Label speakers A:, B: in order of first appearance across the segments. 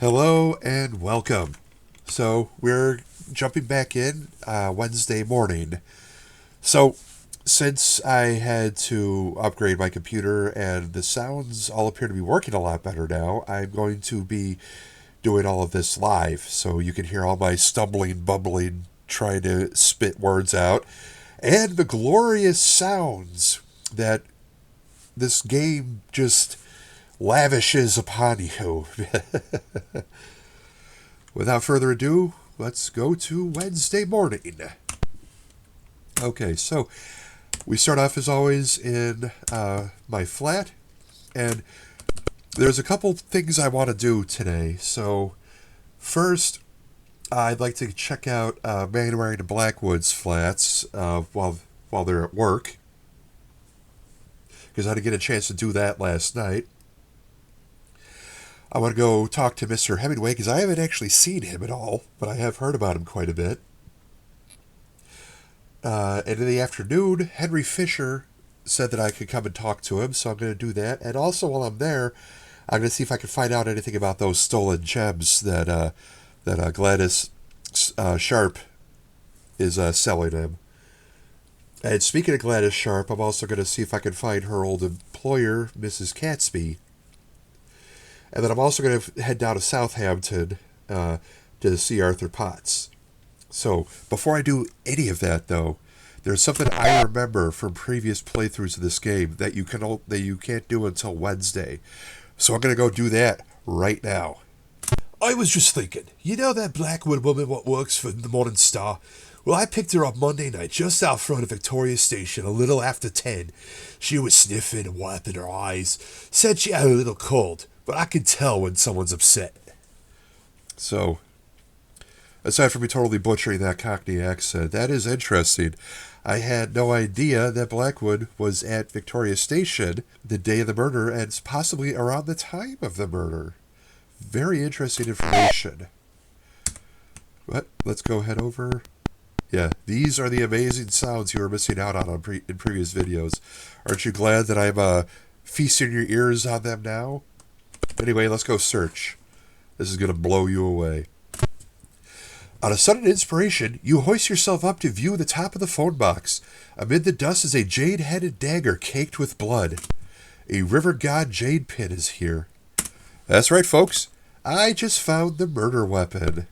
A: Hello and welcome. So we're jumping back in Wednesday morning. So since I had to upgrade my computer and the sounds all appear to be working a lot better now, I'm going to be doing all of this live so you can hear all my stumbling, bubbling, trying to spit words out, and the glorious sounds that this game just lavishes upon you. Without further ado, let's go to Wednesday morning. Okay, so we start off as always in my flat, and there's a couple things I want to do today. So, first, I'd like to check out Manuary to Blackwood's flats while they're at work, because I didn't get a chance to do that last night. I want to go talk to Mr. Hemingway because I haven't actually seen him at all, but I have heard about him quite a bit. And in the afternoon, Henry Fisher said that I could come and talk to him, so I'm going to do that. And also, while I'm there, I'm going to see if I can find out anything about those stolen gems that Gladys Sharp is selling him. And speaking of Gladys Sharp, I'm also going to see if I can find her old employer, Mrs. Catsby. And then I'm also going to head down to Southampton to see Arthur Potts. So, before I do any of that, though, there's something I remember from previous playthroughs of this game that you can't do until Wednesday. So I'm going to go do that right now. I was just thinking, you know that Blackwood woman what works for the Morning Star? Well, I picked her up Monday night just out front of Victoria Station a little after 10. She was sniffing and wiping her eyes. Said she had a little cold, but I can tell when someone's upset. So, aside from me totally butchering that Cockney accent, that is interesting. I had no idea that Blackwood was at Victoria Station the day of the murder and possibly around the time of the murder. Very interesting information. But let's go head over. Yeah, these are the amazing sounds you were missing out on in previous videos. Aren't you glad that I'm feasting your ears on them now? Anyway, let's go search. This is going to blow you away. On a sudden inspiration, you hoist yourself up to view the top of the phone box. Amid the dust is a jade-headed dagger caked with blood. A river god jade pin is here. That's right, folks. I just found the murder weapon.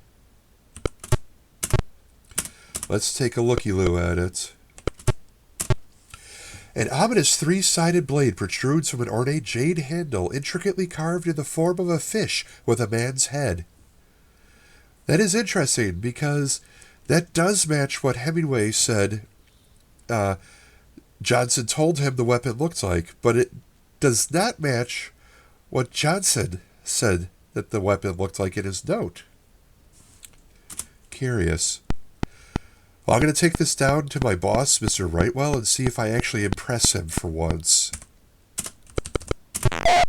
A: Let's take a looky-loo at it. An ominous three-sided blade protrudes from an ornate jade handle intricately carved in the form of a fish with a man's head. That is interesting because that does match what Hemingway said Johnson told him the weapon looked like, but it does not match what Johnson said that the weapon looked like in his note. Curious. Well, I'm going to take this down to my boss, Mr. Rightwell, and see if I actually impress him for once. Here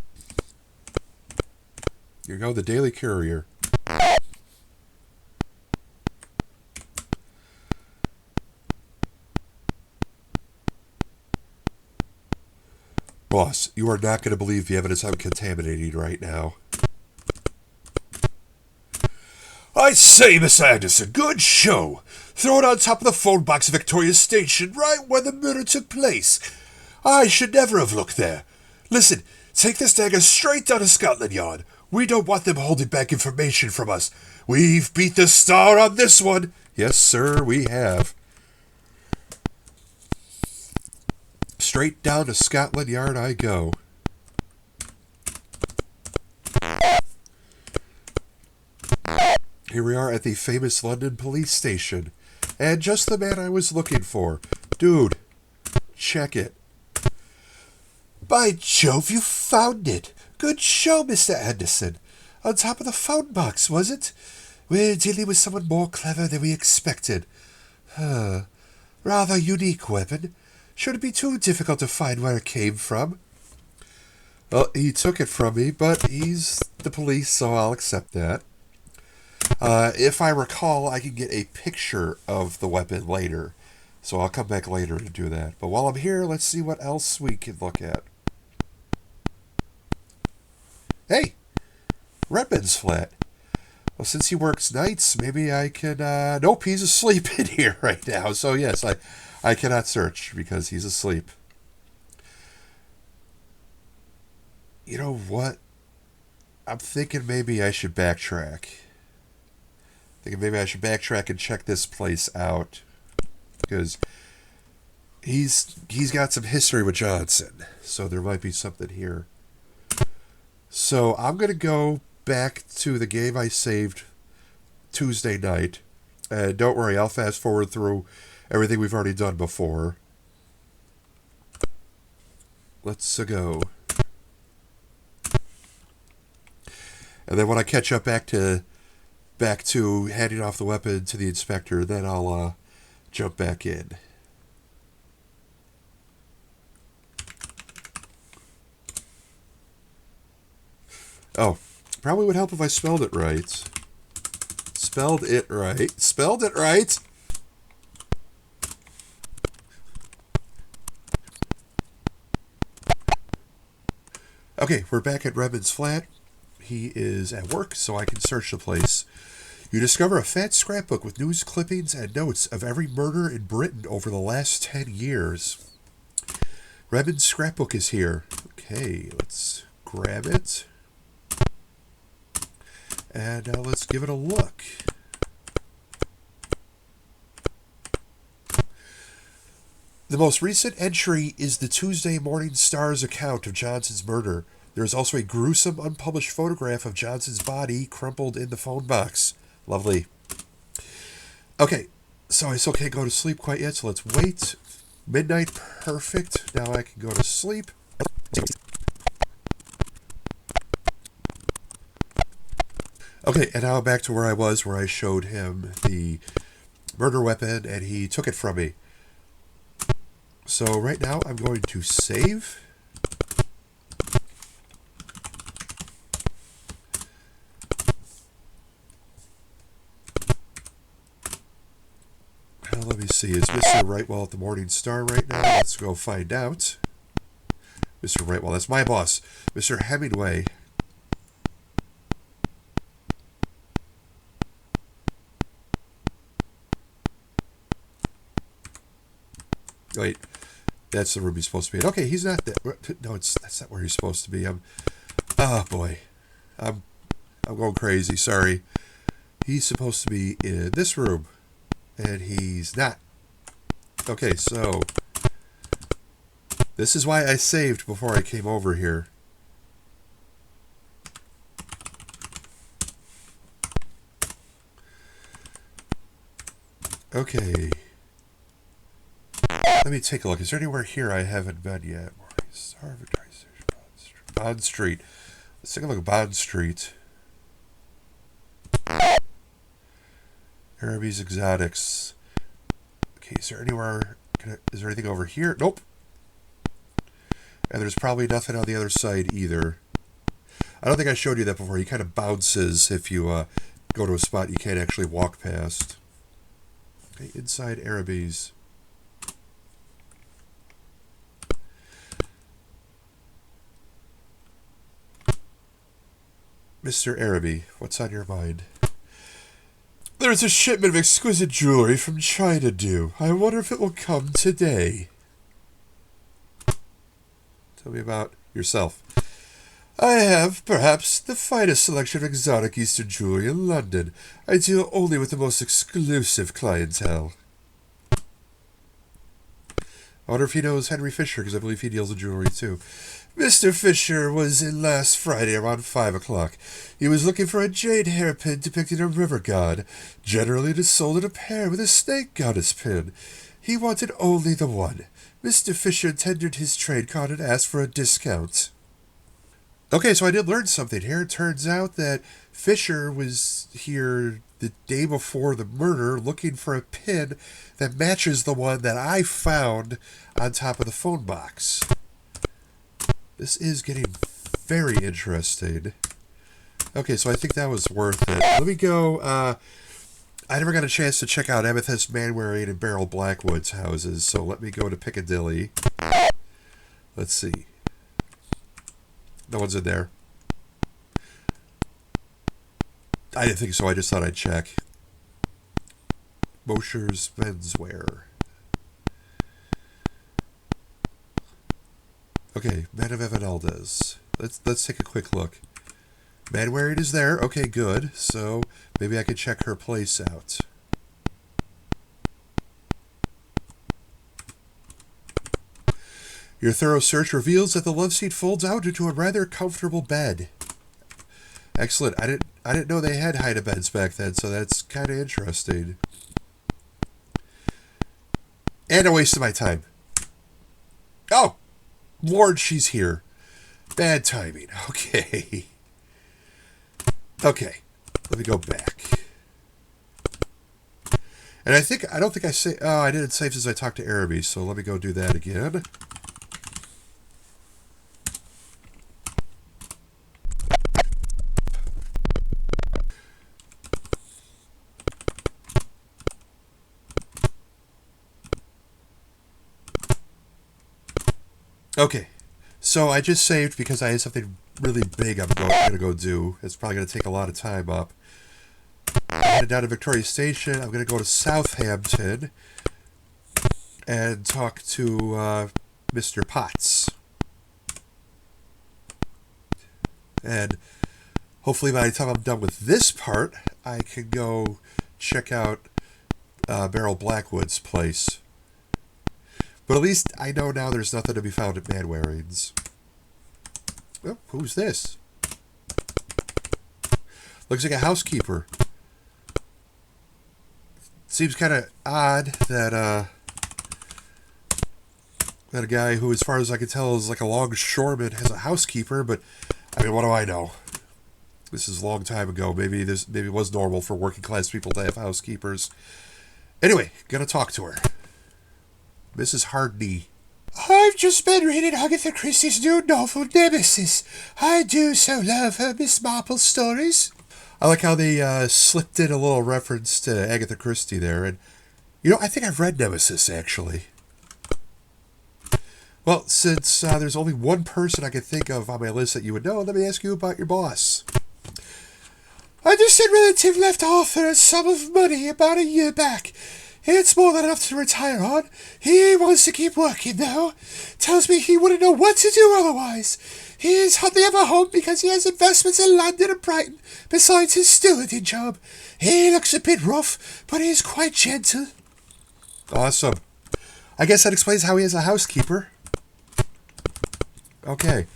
A: you go, the Daily Courier. Boss, you are not going to believe the evidence I'm contaminating right now. I say, Miss Anderson, good show. Throw it on top of the phone box of Victoria Station, right where the murder took place. I should never have looked there. Listen, take this dagger straight down to Scotland Yard. We don't want them holding back information from us. We've beat the Star on this one. Yes, sir, we have. Straight down to Scotland Yard I go. Here we are at the famous London police station. And just the man I was looking for. Dude, check it. By Jove, you found it. Good show, Mr. Anderson. On top of the phone box, was it? We're dealing with someone more clever than we expected. Rather unique weapon. Shouldn't be too difficult to find where it came from. Well, he took it from me, but he's the police, so I'll accept that. If I recall, I can get a picture of the weapon later. So I'll come back later to do that. But while I'm here, let's see what else we can look at. Hey! Redmond's flat. Well, since he works nights, maybe I can. Nope, he's asleep in here right now. So yes, I cannot search because he's asleep. You know what? I'm thinking maybe I should backtrack. Thinking maybe I should backtrack and check this place out because he's got some history with Johnson, so there might be something here. So I'm gonna go back to the game I saved Tuesday night, and don't worry, I'll fast forward through everything we've already done before. Let's go. And then when I catch up back to handing off the weapon to the inspector, then I'll jump back in. Oh, probably would help if I spelled it right. Spelled it right. Spelled it right. Okay, we're back at Redmond's flat. He is at work, so I can search the place. You discover a fat scrapbook with news clippings and notes of every murder in Britain over the last 10 years. Redmond's scrapbook is here. Okay, let's grab it. And let's give it a look. The most recent entry is the Tuesday Morning Star's account of Johnson's murder. There is also a gruesome unpublished photograph of Johnson's body crumpled in the phone box. Lovely. Okay, so I still can't go to sleep quite yet, so let's wait. Midnight, perfect. Now I can go to sleep. Okay, and now back to where I was, where I showed him the murder weapon, and he took it from me. So right now I'm going to save. Let me see, is Mr. Rightwell at the Morning Star right now? Let's go find out. Mr. Rightwell, that's my boss. Mr. Hemingway. Wait, that's the room he's supposed to be in. Okay, he's not there. No, that's not where he's supposed to be. Oh boy, I'm going crazy. Sorry. He's supposed to be in this room, and he's not. Okay, so this is why I saved before I came over here. Okay. Let me take a look. Is there anywhere here I haven't been yet? Bond Street. Let's take a look at Bond Street. Araby's Exotics. Okay, is there anywhere... is there anything over here? Nope. And there's probably nothing on the other side either. I don't think I showed you that before. He kind of bounces if you go to a spot you can't actually walk past. Okay, inside Araby's. Mr. Araby, what's on your mind? There's a shipment of exquisite jewelry from China due. I wonder if it will come today. Tell me about yourself. I have, perhaps, the finest selection of exotic Eastern jewelry in London. I deal only with the most exclusive clientele. I wonder if he knows Henry Fisher, because I believe he deals in jewelry too. Mr. Fisher was in last Friday around 5 o'clock. He was looking for a jade hairpin depicting a river god. Generally it is sold in a pair with a snake goddess pin. He wanted only the one. Mr. Fisher tendered his trade card and asked for a discount. Okay, so I did learn something here. It turns out that Fisher was here the day before the murder looking for a pin that matches the one that I found on top of the phone box. This is getting very interesting. Okay, so I think that was worth it. Let me go. I never got a chance to check out Amethyst Manwaring and Beryl Blackwood's houses, so let me go to Piccadilly. Let's see. No one's in there. I didn't think so. I just thought I'd check. Mosher's Menswear. Okay, Man of Evaneldes. Let's take a quick look. Manwaring is there. Okay, good. So maybe I could check her place out. Your thorough search reveals that the love seat folds out into a rather comfortable bed. Excellent. I didn't know they had hide beds back then, so that's kind of interesting. And a waste of my time. Oh, Lord, she's here. Bad timing. Okay. Okay. Let me go back. And I don't think I say. Oh, I didn't save since I talked to Araby, so let me go do that again. Okay, so I just saved because I had something really big I'm going to go do. It's probably going to take a lot of time up. I'm headed down to Victoria Station. I'm going to go to Southampton and talk to Mr. Potts. And hopefully by the time I'm done with this part, I can go check out Beryl Blackwood's place. But at least I know now there's nothing to be found at Manwaring's. Oh, who's this? Looks like a housekeeper. Seems kind of odd that that a guy who, as far as I can tell, is like a longshoreman has a housekeeper. But I mean, what do I know? This is a long time ago. Maybe it was normal for working class people to have housekeepers. Anyway, gonna talk to her. Mrs. Hardney. I've just been reading Agatha Christie's new novel, Nemesis. I do so love her Miss Marple stories. I like how they slipped in a little reference to Agatha Christie there. And, you know, I think I've read Nemesis, actually. Well, since there's only one person I can think of on my list that you would know, let me ask you about your boss. A distant relative left Arthur a sum of money about a year back. It's more than enough to retire on. He wants to keep working, though. Tells me he wouldn't know what to do otherwise. He's hardly ever home because he has investments in London and Brighton, besides his stewarding job. He looks a bit rough, but he's quite gentle. Awesome. I guess that explains how he has a housekeeper. Okay.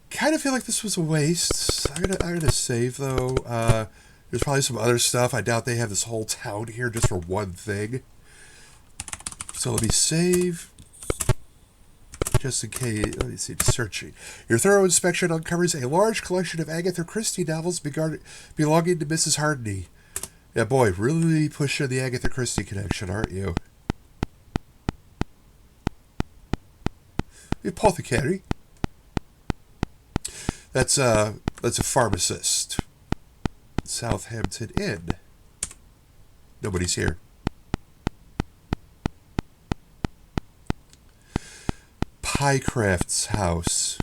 A: Kind of feel like this was a waste. I'm gonna save, though. There's probably some other stuff. I doubt they have this whole town here just for one thing. So let me save. Just in case. Let me see. Searching. Your thorough inspection uncovers a large collection of Agatha Christie novels belonging to Mrs. Hardney. Yeah, boy, really pushing the Agatha Christie connection, aren't you? The apothecary. That's a pharmacist. Southampton Inn. Nobody's here. Piecraft's house.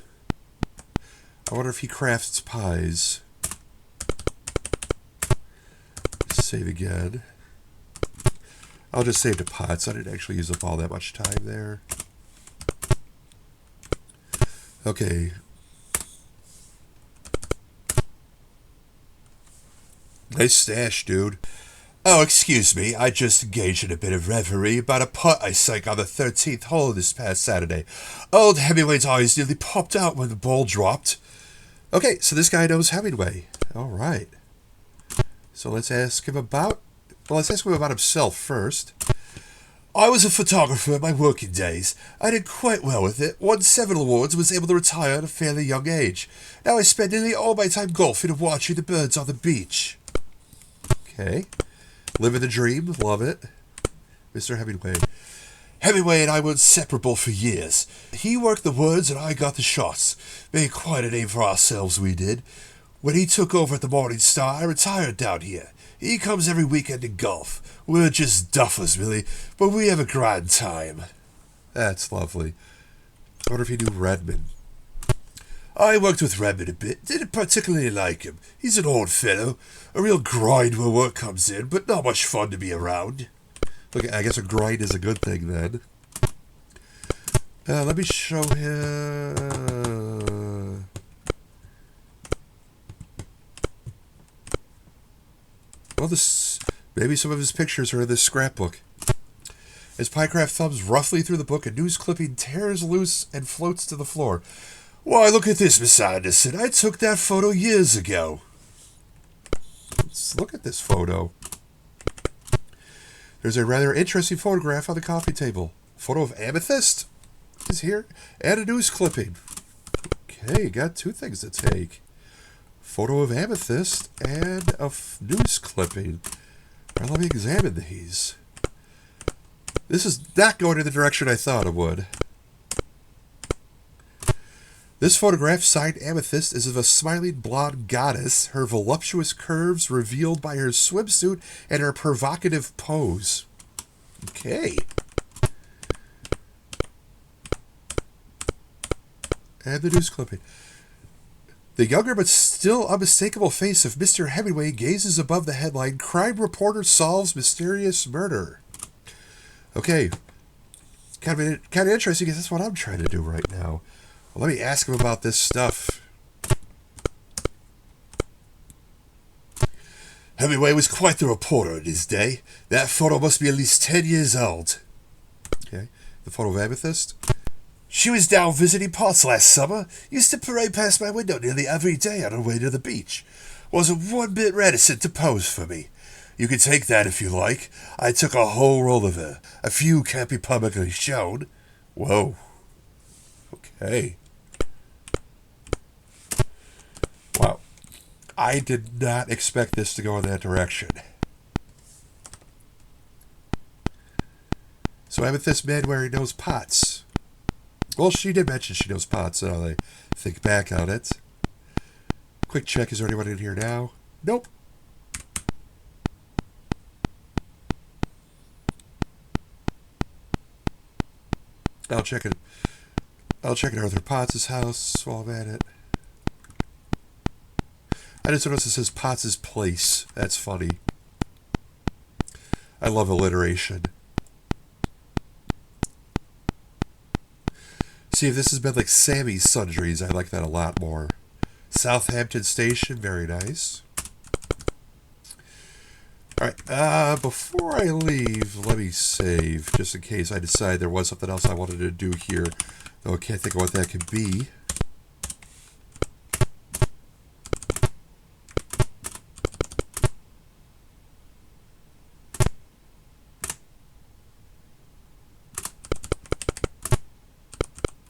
A: I wonder if he crafts pies. Save again. I'll just save the pots. I didn't actually use up all that much time there. Okay. Nice stash, dude. Oh, excuse me. I just engaged in a bit of reverie about a putt I sank on the 13th hole this past Saturday. Old Hemingway's eyes nearly popped out when the ball dropped. Okay, so this guy knows Hemingway. All right. So let's ask him about himself first. I was a photographer in my working days. I did quite well with it, won several awards and was able to retire at a fairly young age. Now I spend nearly all my time golfing and watching the birds on the beach. Okay. Living the dream. Love it. Mr. Hemingway. Hemingway and I were inseparable for years. He worked the words and I got the shots. Made quite a name for ourselves, we did. When he took over at the Morning Star, I retired down here. He comes every weekend to golf. We're just duffers, really, but we have a grand time. That's lovely. I wonder if he knew Redmond.
B: I worked with Rabbit a bit. Didn't particularly like him. He's an old fellow. A real grind when work comes in, but not much fun to be around.
A: Look, I guess a grind is a good thing then. Let me show him. Well, maybe some of his pictures are in this scrapbook. As Pycraft thumbs roughly through the book, a news clipping tears loose and floats to the floor.
B: Why, look at this, Miss Anderson. I took that photo years ago.
A: Let's look at this photo. There's a rather interesting photograph on the coffee table. Photo of Amethyst is here, and a news clipping. Okay, got two things to take. Photo of Amethyst and a news clipping. Right, let me examine these. This is not going in the direction I thought it would. This photograph, signed Amethyst, is of a smiling blonde goddess, her voluptuous curves revealed by her swimsuit and her provocative pose. Okay. And the news clipping. The younger but still unmistakable face of Mr. Hemingway gazes above the headline, Crime Reporter Solves Mysterious Murder. Okay. Kind of interesting because that's what I'm trying to do right now. Well, let me ask him about this stuff.
B: Hemingway was quite the reporter in his day. That photo must be at least 10 years old.
A: Okay. The photo of Amethyst.
B: She was down visiting Potts last summer. Used to parade past my window nearly every day on her way to the beach. Wasn't one bit reticent to pose for me. You can take that if you like. I took a whole roll of her. A few can't be publicly shown.
A: Whoa. Okay. Wow. I did not expect this to go in that direction. So Amethyst Manwaring knows Potts. Well, she did mention she knows Potts, so I think back on it. Quick check, is there anyone in here now? Nope. I'll check it. I'll check at Arthur Potts' house while I'm at it. I just noticed it says Potts' place. That's funny. I love alliteration. See, if this has been like Sammy's Sundries, I like that a lot more. Southampton Station, very nice. Alright, before I leave, let me save, just in case I decide there was something else I wanted to do here, though I can't think of what that could be.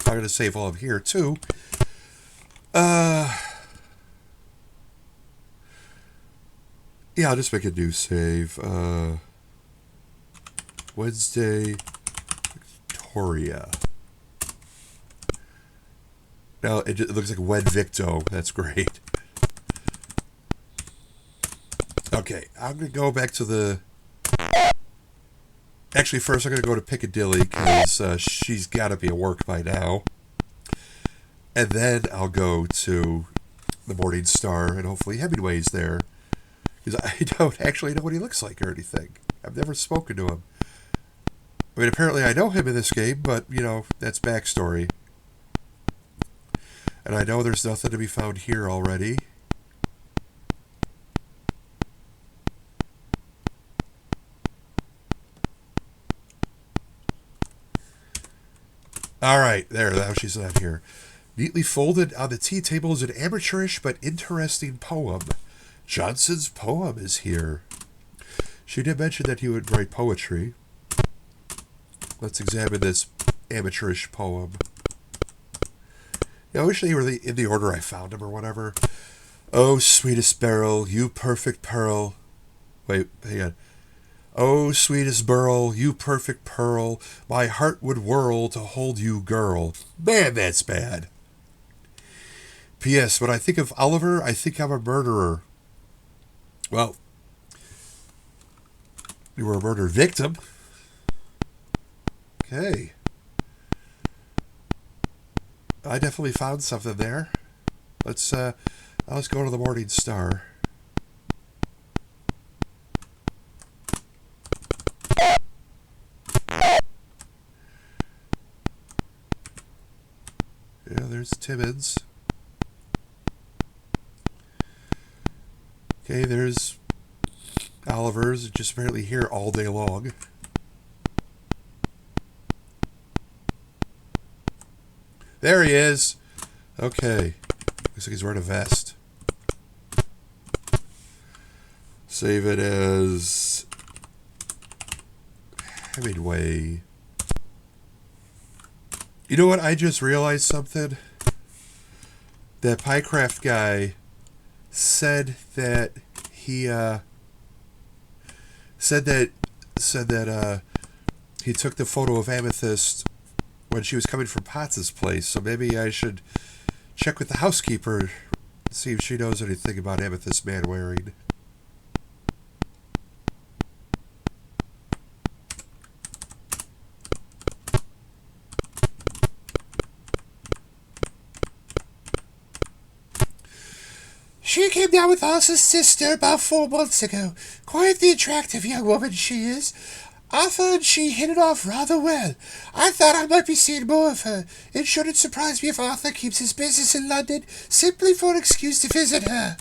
A: I'm going to save all of here, too. Yeah, I'll just make a new save. Wednesday, Victoria. Now, it looks like Wed Victo. That's great. Okay, I'm going to go back to the... Actually, first I'm going to go to Piccadilly, because she's got to be at work by now. And then I'll go to the Morning Star, and hopefully Hemingway's there. Because I don't actually know what he looks like or anything. I've never spoken to him. I mean, apparently I know him in this game, but, you know, that's backstory. And I know there's nothing to be found here already. Alright, there, now she's not here. Neatly folded on the tea table is an amateurish but interesting poem. Johnson's poem is here. She did mention that he would write poetry. Let's examine this amateurish poem. Yeah, I wish they were in the order I found them or whatever. Oh, sweetest beryl, you perfect pearl. Wait, hang on. Oh, sweetest beryl, you perfect pearl, my heart would whirl to hold you, girl. Man, that's bad. P.S. When I think of Oliver, I think I'm a murderer. Well, you were a murder victim. Okay. I definitely found something there. Let's go to the Morning Star. Yeah, there's Timmons. Okay, there's Oliver's, just apparently here all day long. There he is. Okay. Looks like he's wearing a vest. Save it as Hemingway. You know what? I just realized something. That Piecraft guy said that he said that he took the photo of Amethyst when she was coming from Potts's place. So maybe I should check with the housekeeper, see if she knows anything about Amethyst man wearing.
B: She came down with Arthur's sister about 4 months ago. Quite the attractive young woman she is. Arthur and she hit it off rather well. I thought I might be seeing more of her. It shouldn't surprise me if Arthur keeps his business in London simply for an excuse to visit her.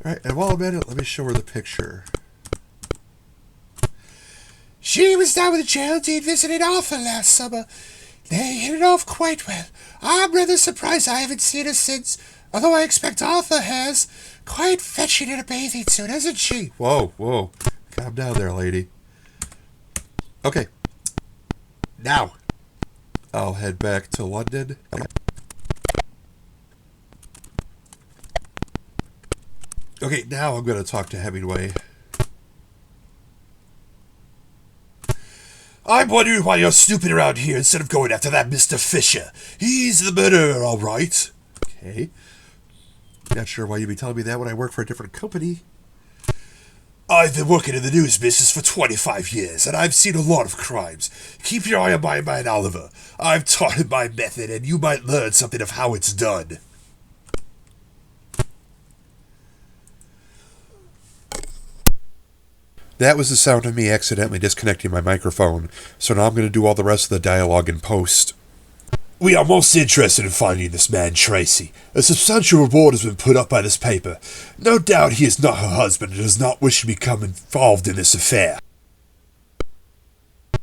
A: Alright, and while I'm at it, let me show her the picture.
B: She was down with Geraldine visiting Arthur last summer. They hit it off quite well. I'm rather surprised I haven't seen her since, although I expect Arthur has. Quite fetching in a bathing suit, isn't she?
A: Whoa. Calm down there, lady. Okay. Now, I'll head back to London. Okay, now I'm going to talk to Hemingway.
B: I'm wondering why you're snooping around here instead of going after that Mr. Fisher. He's the murderer, all right.
A: Okay. Not sure why you'd be telling me that when I work for a different company.
B: I've been working in the news business for 25 years, and I've seen a lot of crimes. Keep your eye on my man, Oliver. I've taught him my method, and you might learn something of how it's done.
A: That was the sound of me accidentally disconnecting my microphone, so now I'm going to do all the rest of the dialogue in post.
B: We are most interested in finding this man, Tracey. A substantial reward has been put up by this paper. No doubt he is not her husband and does not wish to become involved in this affair.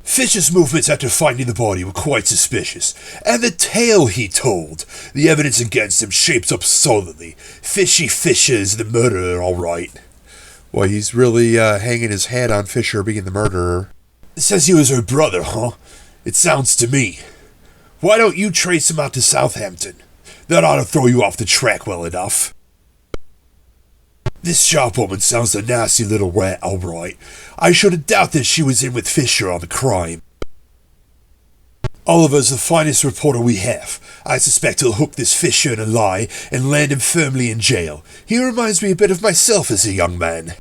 B: Fisher's movements after finding the body were quite suspicious, and the tale he told. The evidence against him shapes up solidly. Fisher is the murderer, all right.
A: Well, he's really hanging his hat on Fisher being the murderer.
B: Says he was her brother, huh? It sounds to me. Why don't you trace him out to Southampton? That ought to throw you off the track well enough. This shopwoman sounds a nasty little rat, all right. I shouldn't doubt that she was in with Fisher on the crime. Oliver's the finest reporter we have. I suspect he'll hook this Fisher in a lie and land him firmly in jail. He reminds me a bit of myself as a young man.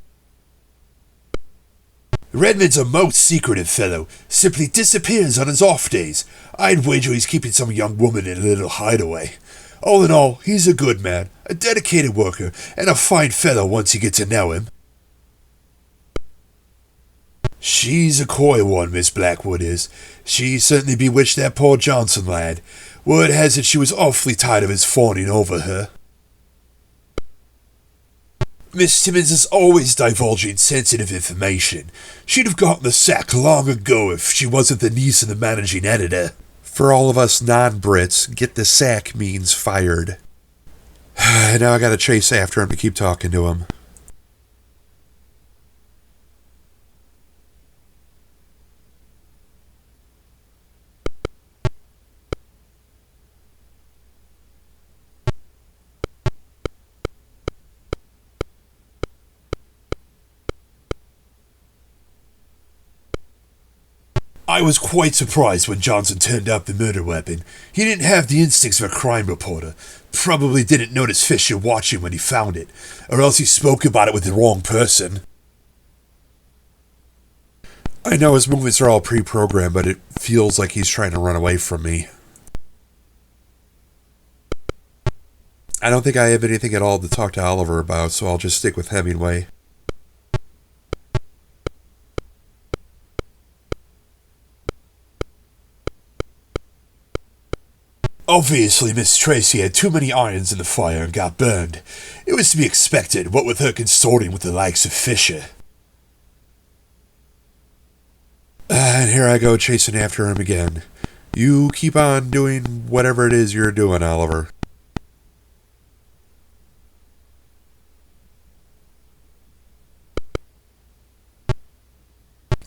B: Redmond's a most secretive fellow, simply disappears on his off days. I'd wager he's keeping some young woman in a little hideaway. All in all, he's a good man, a dedicated worker, and a fine fellow once you get to know him. She's a coy one, Miss Blackwood is. She certainly bewitched that poor Johnson lad. Word has it she was awfully tired of his fawning over her. Miss Timmins is always divulging sensitive information. She'd have gotten the sack long ago if she wasn't the niece of the managing editor.
A: For all of us non-Brits, get the sack means fired. Now I gotta chase after him to keep talking to him.
B: I was quite surprised when Johnson turned up the murder weapon. He didn't have the instincts of a crime reporter. Probably didn't notice Fisher watching when he found it, or else he spoke about it with the wrong person.
A: I know his movements are all pre-programmed, but it feels like he's trying to run away from me. I don't think I have anything at all to talk to Oliver about, so I'll just stick with Hemingway.
B: Obviously, Miss Tracey had too many irons in the fire and got burned. It was to be expected, what with her consorting with the likes of Fisher.
A: And here I go chasing after him again. You keep on doing whatever it is you're doing, Oliver.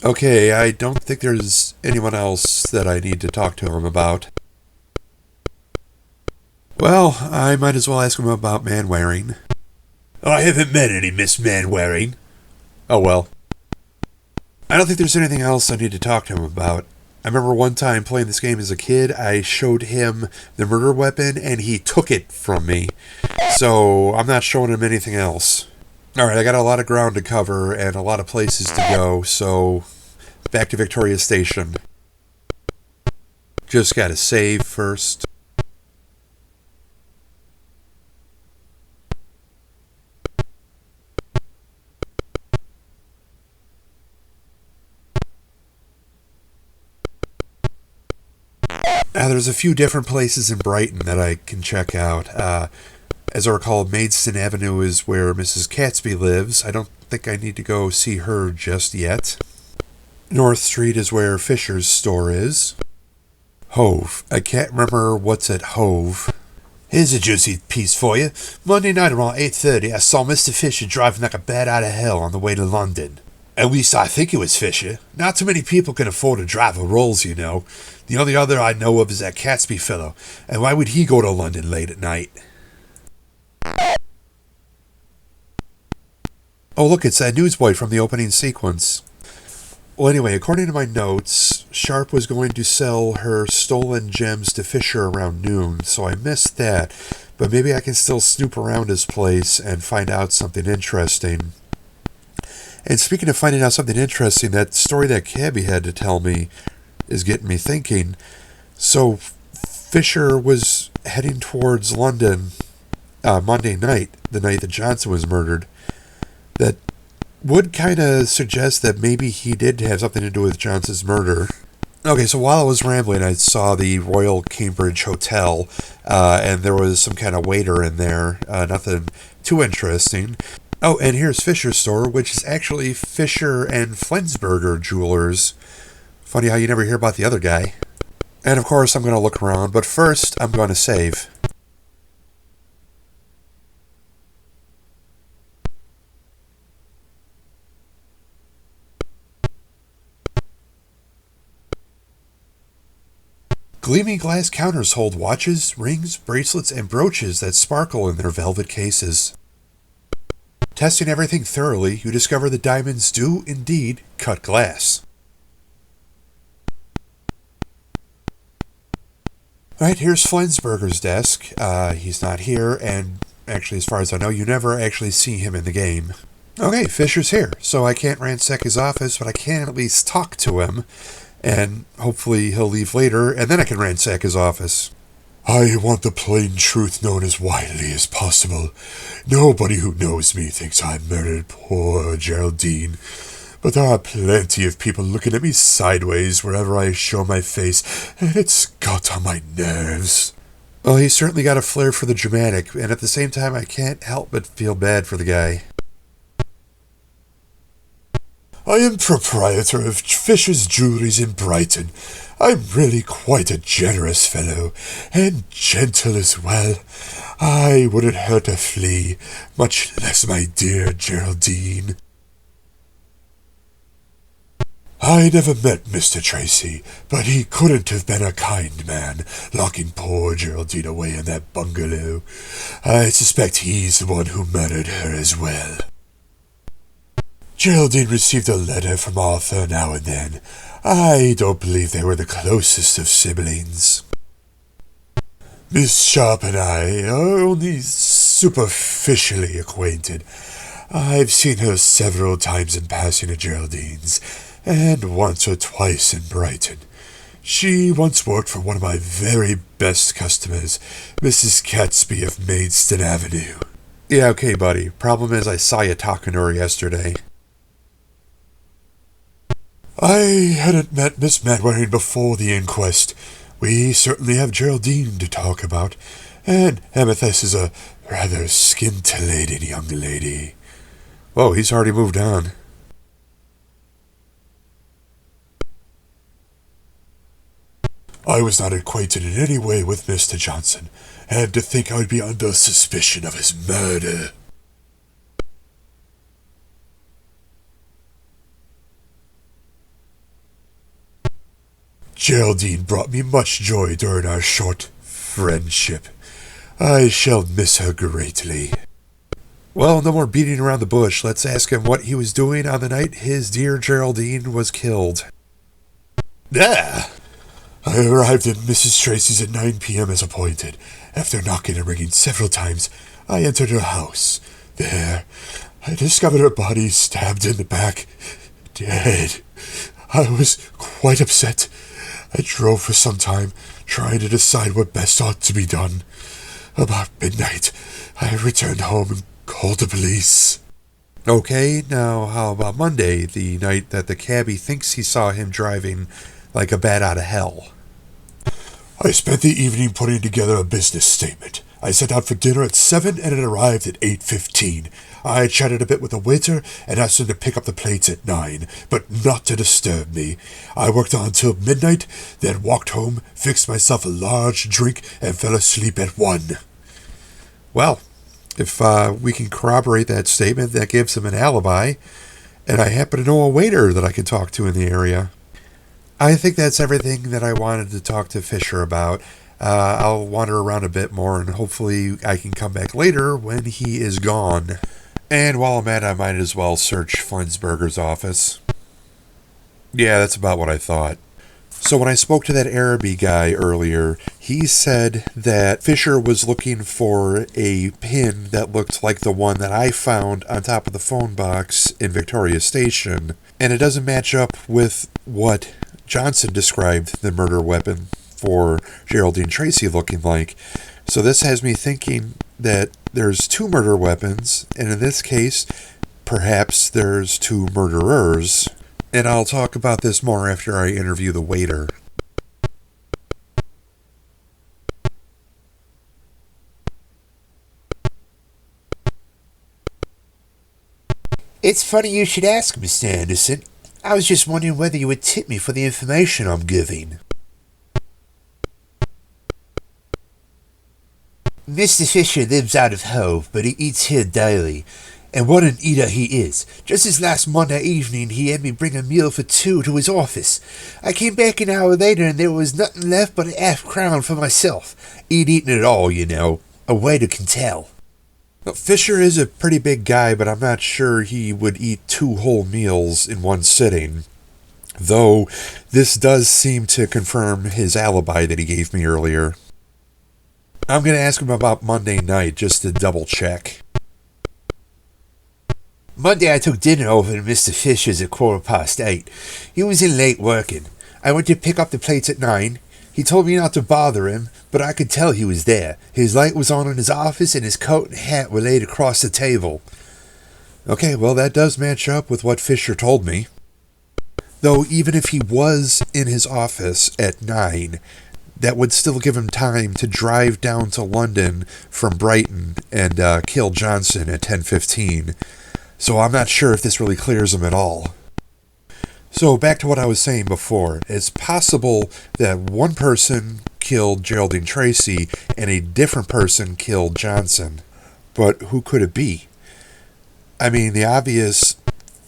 A: Okay, I don't think there's anyone else that I need to talk to him about. Well, I might as well ask him about Manwaring.
B: I haven't met any Miss Manwaring.
A: Oh well. I don't think there's anything else I need to talk to him about. I remember one time playing this game as a kid, I showed him the murder weapon and he took it from me. So I'm not showing him anything else. Alright, I got a lot of ground to cover and a lot of places to go, so back to Victoria Station. Just gotta save first. There's a few different places in Brighton that I can check out. As I recall, Maidstone Avenue is where Mrs. Catesby lives. I don't think I need to go see her just yet. North Street is where Fisher's store is. Hove. I can't remember what's at Hove.
B: Here's a juicy piece for you. Monday night around 8:30, I saw Mr. Fisher driving like a bat out of hell on the way to London. At least I think it was Fisher. Not too many people can afford to drive a Rolls, you know. The only other I know of is that Catesby fellow. And why would he go to London late at night?
A: Oh, look, it's that newsboy from the opening sequence. Well, anyway, according to my notes, Sharp was going to sell her stolen gems to Fisher around noon, so I missed that. But maybe I can still snoop around his place and find out something interesting. And speaking of finding out something interesting, that story that Cabby had to tell me is getting me thinking. So, Fisher was heading towards London Monday night, the night that Johnson was murdered. That would kind of suggest that maybe he did have something to do with Johnson's murder. Okay, so while I was rambling, I saw the Royal Cambridge Hotel, and there was some kind of waiter in there. Nothing too interesting. Oh, and here's Fisher's store, which is actually Fisher and Flensburger Jewelers. Funny how you never hear about the other guy. And of course, I'm going to look around, but first, I'm going to save. Gleaming glass counters hold watches, rings, bracelets, and brooches that sparkle in their velvet cases. Testing everything thoroughly, you discover the diamonds do, indeed, cut glass. Alright, here's Flensburger's desk. He's not here, and actually, as far as I know, you never actually see him in the game. Okay, Fisher's here, so I can't ransack his office, but I can at least talk to him, and hopefully he'll leave later, and then I can ransack his office.
B: I want the plain truth known as widely as possible. Nobody who knows me thinks I murdered poor Geraldine. But there are plenty of people looking at me sideways wherever I show my face, and it's got on my nerves.
A: Well, he's certainly got a flair for the dramatic, and at the same time I can't help but feel bad for the guy.
B: I am proprietor of Fisher's Jewelries in Brighton. I'm really quite a generous fellow, and gentle as well. I wouldn't hurt a flea, much less my dear Geraldine. I never met Mr. Tracey, but he couldn't have been a kind man, locking poor Geraldine away in that bungalow. I suspect he's the one who murdered her as well. Geraldine received a letter from Arthur now and then. I don't believe they were the closest of siblings. Miss Sharp and I are only superficially acquainted. I've seen her several times in passing at Geraldine's, and once or twice in Brighton. She once worked for one of my very best customers, Mrs. Catsby of Maidstone Avenue.
A: Yeah, okay, buddy. Problem is I saw you talking to her yesterday.
B: I hadn't met Miss Mainwaring before the inquest. We certainly have Geraldine to talk about, and Amethyst is a rather scintillating young lady.
A: Whoa, he's already moved on.
B: I was not acquainted in any way with Mr. Johnson, and to think I would be under suspicion of his murder. Geraldine brought me much joy during our short friendship. I shall miss her greatly.
A: Well, no more beating around the bush. Let's ask him what he was doing on the night his dear Geraldine was killed.
B: Ah! I arrived at Mrs. Tracey's at 9 p.m. as appointed. After knocking and ringing several times, I entered her house. There, I discovered her body stabbed in the back, dead. I was quite upset. I drove for some time, trying to decide what best ought to be done. About midnight, I returned home and called the police.
A: Okay, now how about Monday, the night that the cabbie thinks he saw him driving like a bat out of hell?
B: I spent the evening putting together a business statement. I set out for dinner at 7 and it arrived at 8:15. I chatted a bit with the waiter and asked him to pick up the plates at 9, but not to disturb me. I worked on till midnight, then walked home, fixed myself a large drink, and fell asleep at 1.
A: Well, if we can corroborate that statement, that gives him an alibi, and I happen to know a waiter that I can talk to in the area. I think that's everything that I wanted to talk to Fisher about. I'll wander around a bit more, and hopefully I can come back later when he is gone. And while I'm at it, I might as well search Flinsberger's office. Yeah, that's about what I thought. So when I spoke to that Araby guy earlier, he said that Fisher was looking for a pin that looked like the one that I found on top of the phone box in Victoria Station, and it doesn't match up with what Johnson described the murder weapon for Geraldine Tracey looking like. So this has me thinking that there's two murder weapons, and in this case, perhaps there's two murderers. And I'll talk about this more after I interview the waiter.
C: It's funny you should ask, Mr. Anderson. I was just wondering whether you would tip me for the information I'm giving. Mr. Fisher lives out of Hove, but he eats here daily. And what an eater he is. Just this last Monday evening he had me bring a meal for two to his office. I came back an hour later and there was nothing left but a half-crown for myself. He'd eaten it all, you know. A waiter can tell.
A: Well, Fisher is a pretty big guy, but I'm not sure he would eat two whole meals in one sitting. Though, this does seem to confirm his alibi that he gave me earlier. I'm going to ask him about Monday night, just to double check.
C: Monday I took dinner over to Mr. Fisher's at 8:15. He was in late working. I went to pick up the plates at 9. He told me not to bother him, but I could tell he was there. His light was on in his office and his coat and hat were laid across the table.
A: Okay, well that does match up with what Fisher told me. Though even if he was in his office at 9, that would still give him time to drive down to London from Brighton and kill Johnson at 10:15. So I'm not sure if this really clears him at all. So back to what I was saying before. It's possible that one person killed Geraldine Tracey and a different person killed Johnson. But who could it be? I mean, the obvious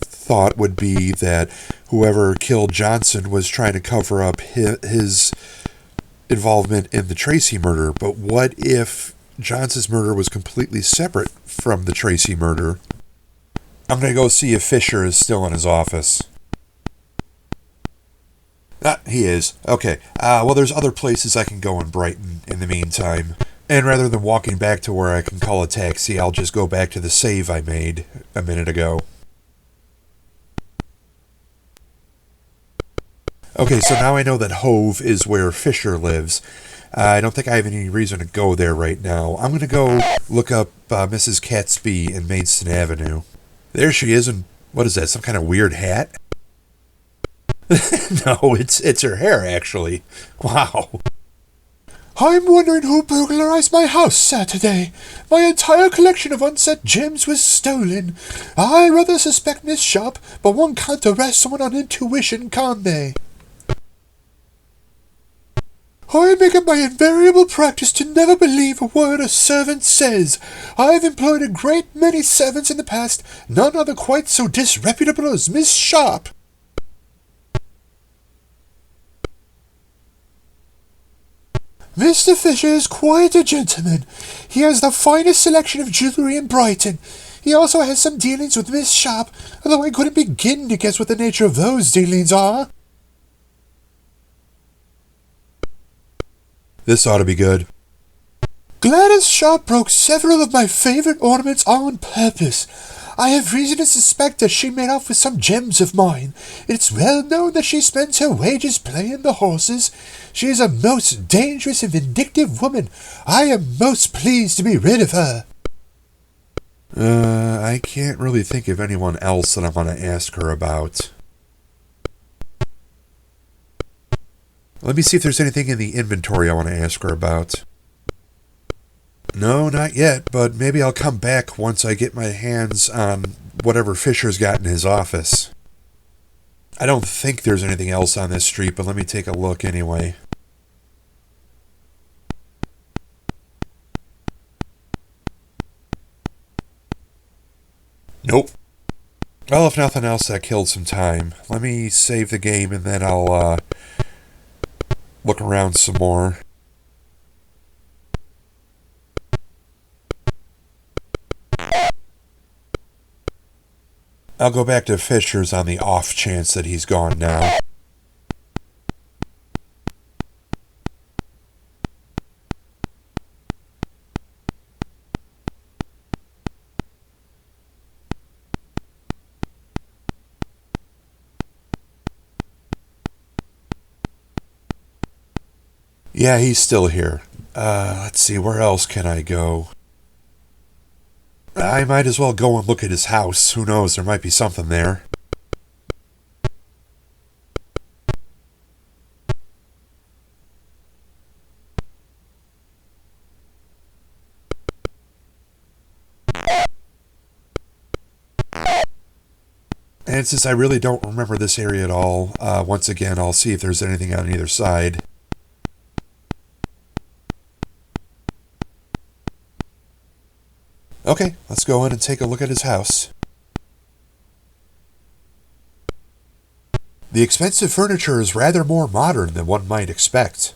A: thought would be that whoever killed Johnson was trying to cover up his involvement in the Tracey murder. But what if Johnson's murder was completely separate from the Tracey murder? I'm going to go see if Fisher is still in his office. He is. Okay. Well, there's other places I can go in Brighton in the meantime. And rather than walking back to where I can call a taxi, I'll just go back to the save I made a minute ago. Okay, so now I know that Hove is where Fisher lives. I don't think I have any reason to go there right now. I'm going to go look up Mrs. Catesby in Maidstone Avenue. There she is, and what is that, some kind of weird hat? No, it's her hair, actually. Wow.
C: I'm wondering who burglarized my house Saturday. My entire collection of unset gems was stolen. I rather suspect Miss Sharp, but one can't arrest someone on intuition, can they? I make it my invariable practice to never believe a word a servant says. I've employed a great many servants in the past, none other quite so disreputable as Miss Sharp. Mr. Fisher is quite a gentleman. He has the finest selection of jewellery in Brighton. He also has some dealings with Miss Sharp, although I couldn't begin to guess what the nature of those dealings are.
A: This ought to be good.
C: Gladys Sharp broke several of my favourite ornaments on purpose. I have reason to suspect that she made off with some gems of mine. It's well known that she spends her wages playing the horses. She is a most dangerous and vindictive woman. I am most pleased to be rid of her.
A: I can't really think of anyone else that I want to ask her about. Let me see if there's anything in the inventory I want to ask her about. No, not yet, but maybe I'll come back once I get my hands on whatever Fisher's got in his office. I don't think there's anything else on this street, but let me take a look anyway. Nope. Well, if nothing else, that killed some time. Let me save the game and then I'll look around some more. I'll go back to Fisher's on the off chance that he's gone now. Yeah, he's still here. Let's see, where else can I go? I might as well go and look at his house. Who knows, there might be something there. And since I really don't remember this area at all, once again, I'll see if there's anything on either side. Okay, let's go in and take a look at his house. The expensive furniture is rather more modern than one might expect.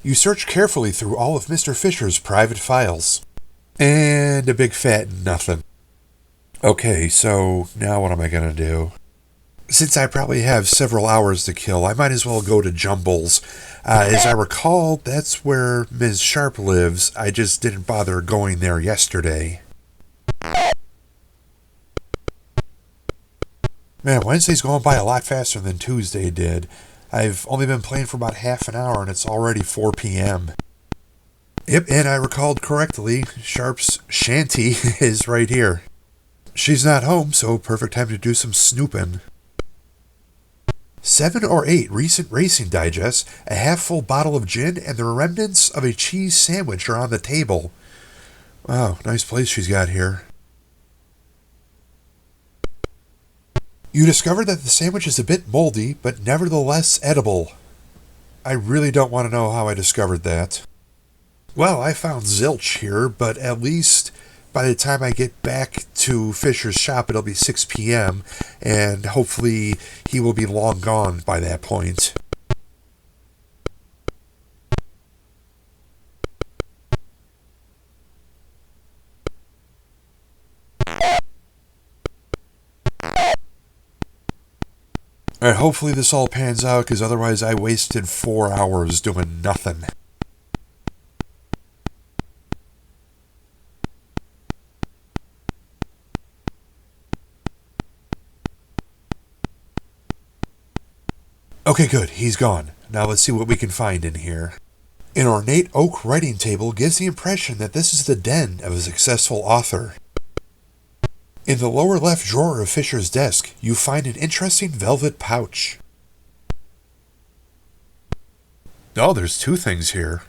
A: You search carefully through all of Mr. Fisher's private files. And a big fat nothing. Okay, so now what am I going to do? Since I probably have several hours to kill, I might as well go to Jumbles. As I recall, that's where Ms. Sharp lives. I just didn't bother going there yesterday. Man, Wednesday's going by a lot faster than Tuesday did. I've only been playing for about half an hour and it's already 4 p.m. Yep, and I recalled correctly, Sharp's shanty is right here. She's not home, so perfect time to do some snooping. 7 or 8 recent racing digests, a half-full bottle of gin, and the remnants of a cheese sandwich are on the table. Wow, nice place she's got here. You discover that the sandwich is a bit moldy, but nevertheless edible. I really don't want to know how I discovered that. Well, I found zilch here, but at least by the time I get back to Fisher's shop, it'll be 6 p.m., and hopefully he will be long gone by that point. Alright, hopefully this all pans out, because otherwise I wasted 4 hours doing nothing. Okay, good. He's gone. Now let's see what we can find in here. An ornate oak writing table gives the impression that this is the den of a successful author. In the lower left drawer of Fisher's desk, you find an interesting velvet pouch. Oh, there's two things here.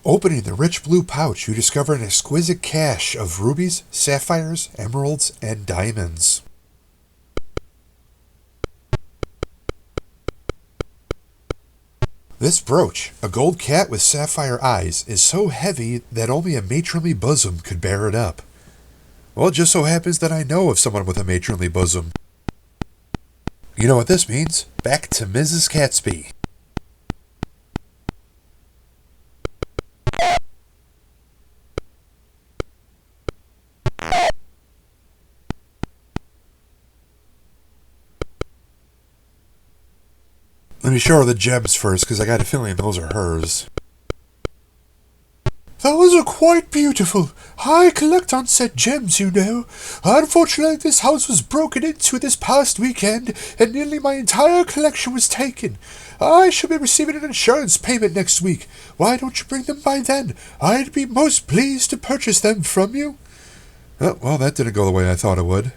A: Opening the rich blue pouch, you discover an exquisite cache of rubies, sapphires, emeralds, and diamonds. This brooch, a gold cat with sapphire eyes, is so heavy that only a matronly bosom could bear it up. Well, it just so happens that I know of someone with a matronly bosom. You know what this means? Back to Mrs. Catesby. Let me show her the gems first, because I got a feeling those are hers.
B: Those are quite beautiful. I collect on set gems, you know. Unfortunately, this house was broken into this past weekend, and nearly my entire collection was taken. I shall be receiving an insurance payment next week. Why don't you bring them by then? I'd be most pleased to purchase them from you.
A: Oh, well, that didn't go the way I thought it would.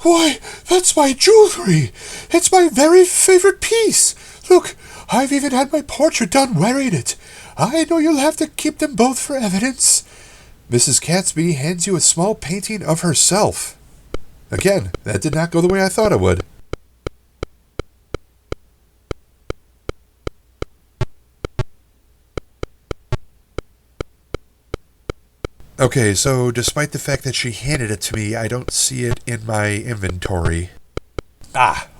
B: Why, that's my jewelry. It's my very favorite piece. Look, I've even had my portrait done wearing it. I know you'll have to keep them both for evidence.
A: Mrs. Catesby hands you a small painting of herself. Again, that did not go the way I thought it would. Okay, so despite the fact that she handed it to me, I don't see it in my inventory.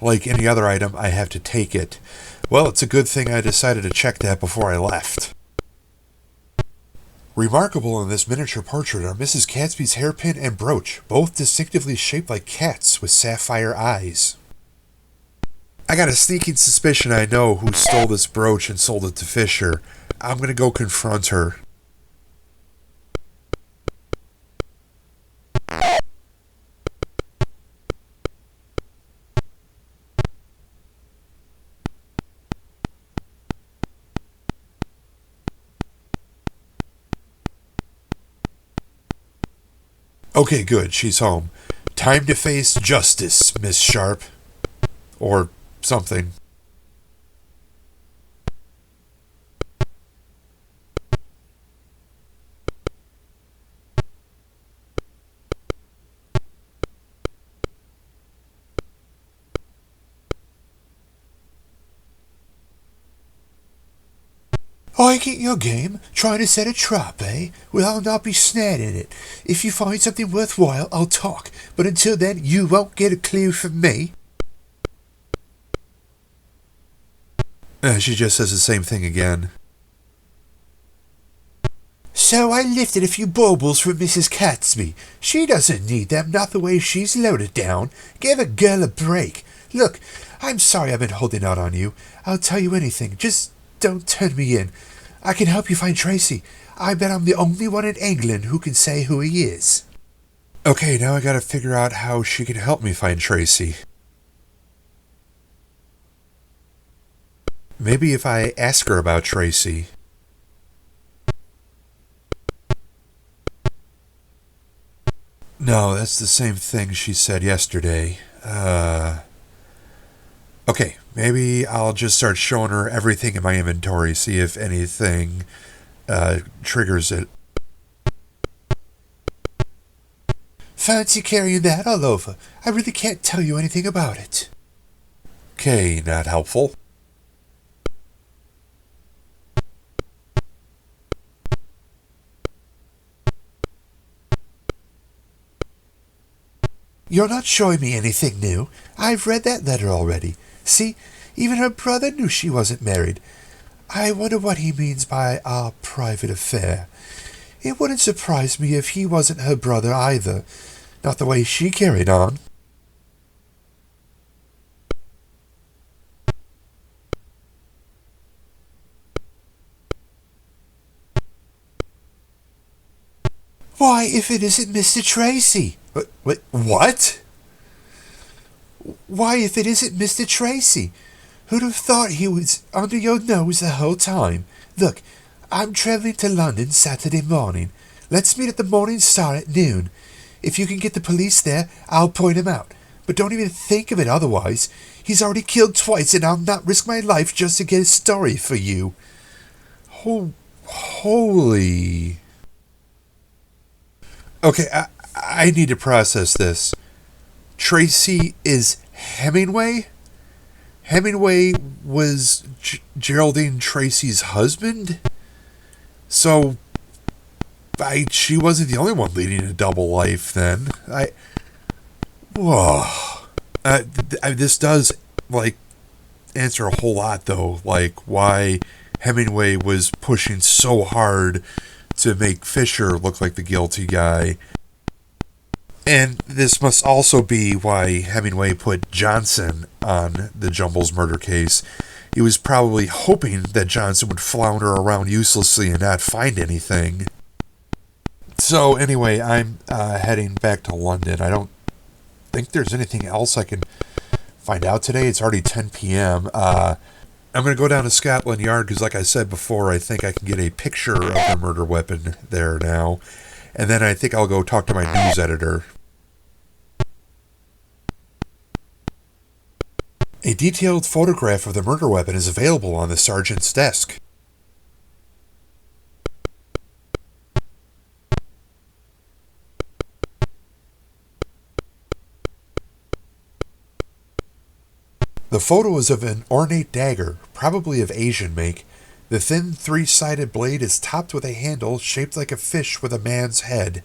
A: Like any other item, I have to take it. Well, it's a good thing I decided to check that before I left. Remarkable in this miniature portrait are Mrs. Catesby's hairpin and brooch, both distinctively shaped like cats with sapphire eyes. I got a sneaking suspicion I know who stole this brooch and sold it to Fisher. I'm gonna go confront her. Okay, good, she's home. Time to face justice, Miss Sharp. Or something.
C: I get your game, trying to set a trap, eh? Well, I'll not be snared in it. If you find something worthwhile, I'll talk, but until then, you won't get a clue from me.
A: She just says the same thing again.
C: So I lifted a few baubles from Mrs. Catesby. She doesn't need them, not the way she's loaded down. Give a girl a break. Look, I'm sorry I've been holding out on you. I'll tell you anything, just don't turn me in. I can help you find Tracey. I bet I'm the only one in England who can say who he is.
A: Okay, now I gotta figure out how she can help me find Tracey. Maybe if I ask her about Tracey. No, that's the same thing she said yesterday. Okay, maybe I'll just start showing her everything in my inventory, see if anything triggers it.
C: Fancy carrying that all over. I really can't tell you anything about it.
A: Okay, not helpful.
C: You're not showing me anything new. I've read that letter already. See, even her brother knew she wasn't married. I wonder what he means by our private affair. It wouldn't surprise me if he wasn't her brother either. Not the way she carried on. Why, if it isn't Mr. Tracey?
B: What?
C: Why, if it isn't Mr. Tracey? Who'd have thought he was under your nose the whole time? Look, I'm traveling to London Saturday morning. Let's meet at the Morning Star at noon. If you can get the police there, I'll point him out. But don't even think of it otherwise. He's already killed twice, and I'll not risk my life just to get a story for you.
A: Holy. Okay, I need to process this. Tracey is Hemingway? Hemingway was Geraldine Tracey's husband? So, she wasn't the only one leading a double life then. Whoa. This does, answer a whole lot, though. Why Hemingway was pushing so hard to make Fisher look like the guilty guy. And this must also be why Hemingway put Johnson on the Jumbles murder case. He was probably hoping that Johnson would flounder around uselessly and not find anything. So anyway, I'm heading back to London. I don't think there's anything else I can find out today. It's already 10 p.m. I'm going to go down to Scotland Yard because, like I said before, I think I can get a picture of the murder weapon there now. And then I think I'll go talk to my news editor. A detailed photograph of the murder weapon is available on the sergeant's desk. The photo is of an ornate dagger, probably of Asian make. The thin, three-sided blade is topped with a handle shaped like a fish with a man's head.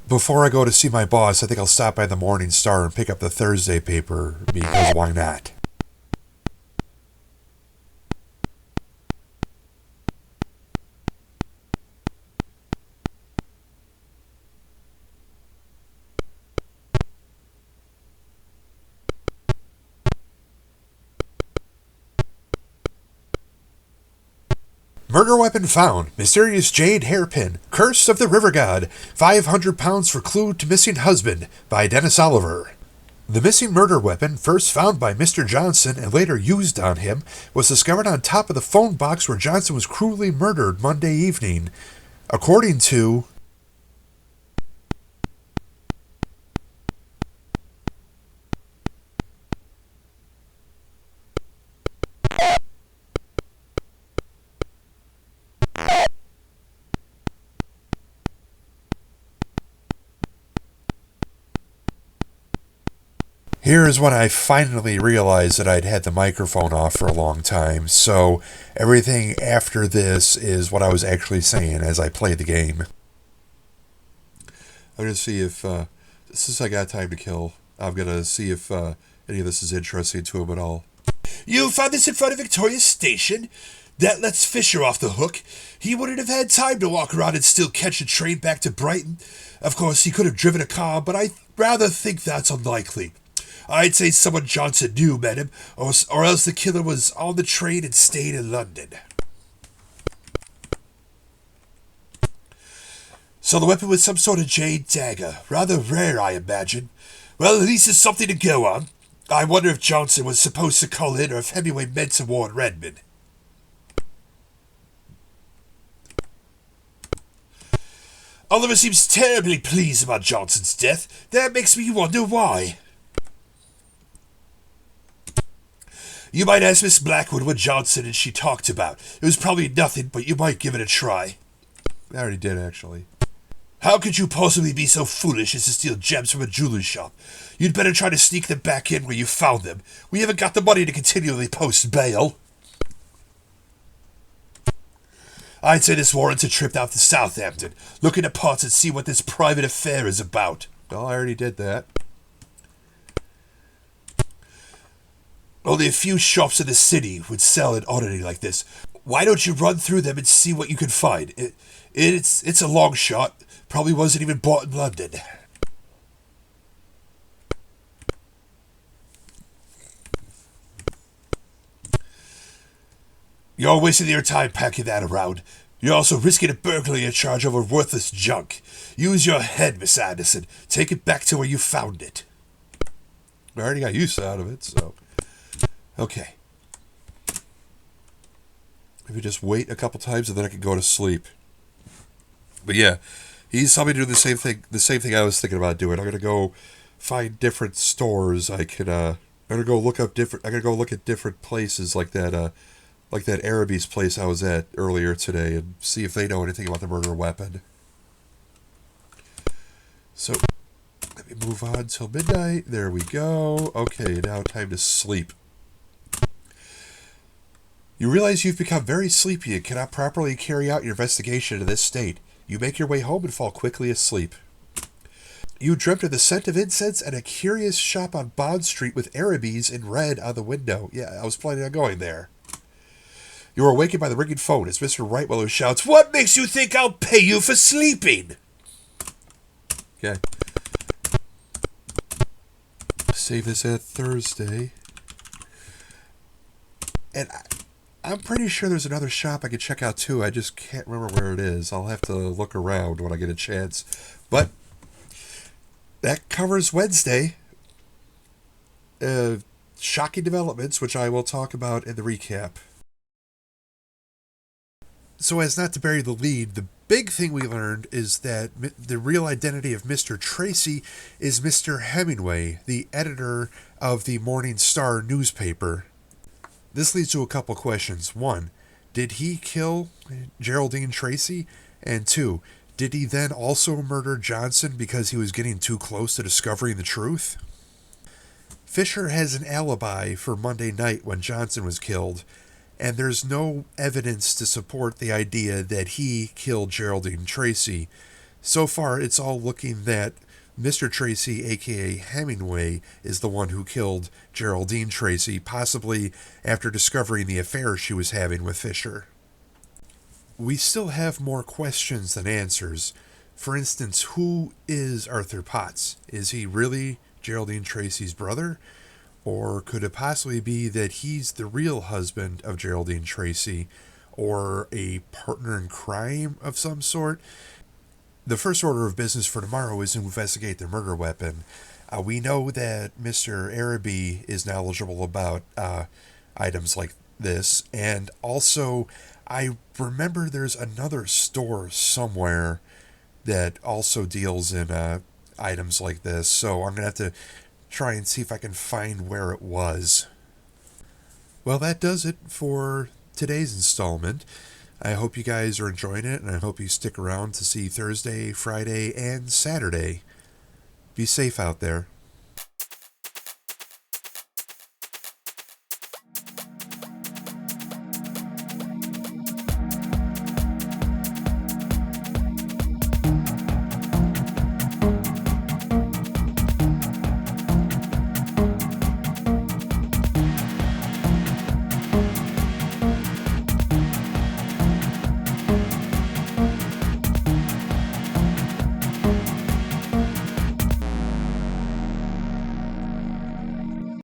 A: Before I go to see my boss, I think I'll stop by the Morning Star and pick up the Thursday paper, because why not? Murder weapon found. Mysterious jade hairpin. Curse of the River God. 500 pounds for clue to missing husband. By Dennis Oliver. The missing murder weapon, first found by Mr. Johnson and later used on him, was discovered on top of the phone box where Johnson was cruelly murdered Monday evening. According to... Here is when I finally realized that I'd had the microphone off for a long time, so everything after this is what I was actually saying as I played the game. I'm going to see if, since I got time to kill, I'm going to see if any of this is interesting to him at all.
B: You found this in front of Victoria Station? That lets Fisher off the hook. He wouldn't have had time to walk around and still catch a train back to Brighton. Of course, he could have driven a car, but I rather think that's unlikely. I'd say someone Johnson knew met him, or else the killer was on the train and stayed in London. So the weapon was some sort of jade dagger. Rather rare, I imagine. Well, at least it's something to go on. I wonder if Johnson was supposed to call in or if Hemingway meant to warn Redmond. Oliver seems terribly pleased about Johnson's death. That makes me wonder why. You might ask Miss Blackwood what Johnson and she talked about. It was probably nothing, but you might give it a try.
A: I already did, actually.
B: How could you possibly be so foolish as to steal gems from a jeweller's shop? You'd better try to sneak them back in where you found them. We haven't got the money to continually post bail. I'd say this warrants a trip out to Southampton. Look into parts and see what this private affair is about.
A: Well, I already did that.
B: Only a few shops in the city would sell an oddity like this. Why don't you run through them and see what you can find? It's a long shot. Probably wasn't even bought in London. You're wasting your time packing that around. You're also risking a burglary charge over worthless junk. Use your head, Miss Anderson. Take it back to where you found it.
A: I already got use out of it, so. Okay. Maybe just wait a couple times and then I can go to sleep. But yeah, he's telling me to do the same thing I was thinking about doing. I'm gonna go find different stores. I'm gonna go look up different. I'm gonna go look at different places like that Araby's place I was at earlier today, and see if they know anything about the murder weapon. So let me move on till midnight. There we go. Okay, now time to sleep. You realize you've become very sleepy and cannot properly carry out your investigation in this state. You make your way home and fall quickly asleep. You dreamt of the scent of incense and a curious shop on Bond Street with Araby's in red on the window. Yeah, I was planning on going there. You are awakened by the ringing phone as Mr. Rightweller shouts,
B: "What makes you think I'll pay you for sleeping?"
A: Okay. Save this at Thursday. And I'm pretty sure there's another shop I could check out too. I just can't remember where it is. I'll have to look around when I get a chance. But that covers Wednesday. Shocking developments, which I will talk about in the recap. So as not to bury the lead, the big thing we learned is that the real identity of Mr. Tracey is Mr. Hemingway, the editor of the Morning Star newspaper. This leads to a couple questions. One, did he kill Geraldine Tracey? And two, did he then also murder Johnson because he was getting too close to discovering the truth? Fisher has an alibi for Monday night when Johnson was killed, and there's no evidence to support the idea that he killed Geraldine Tracey. So far, it's all looking that Mr. Tracey, aka Hemingway, is the one who killed Geraldine Tracey, possibly after discovering the affair she was having with Fisher. We still have more questions than answers. For instance, who is Arthur Potts? Is he really Geraldine Tracey's brother? Or could it possibly be that he's the real husband of Geraldine Tracey, or a partner in crime of some sort? The first order of business for tomorrow is to investigate the murder weapon. We know that Mr. Araby is knowledgeable about items like this, and also I remember there's another store somewhere that also deals in items like this, so I'm going to have to try and see if I can find where it was. Well, that does it for today's installment. I hope you guys are enjoying it, and I hope you stick around to see Thursday, Friday, and Saturday. Be safe out there.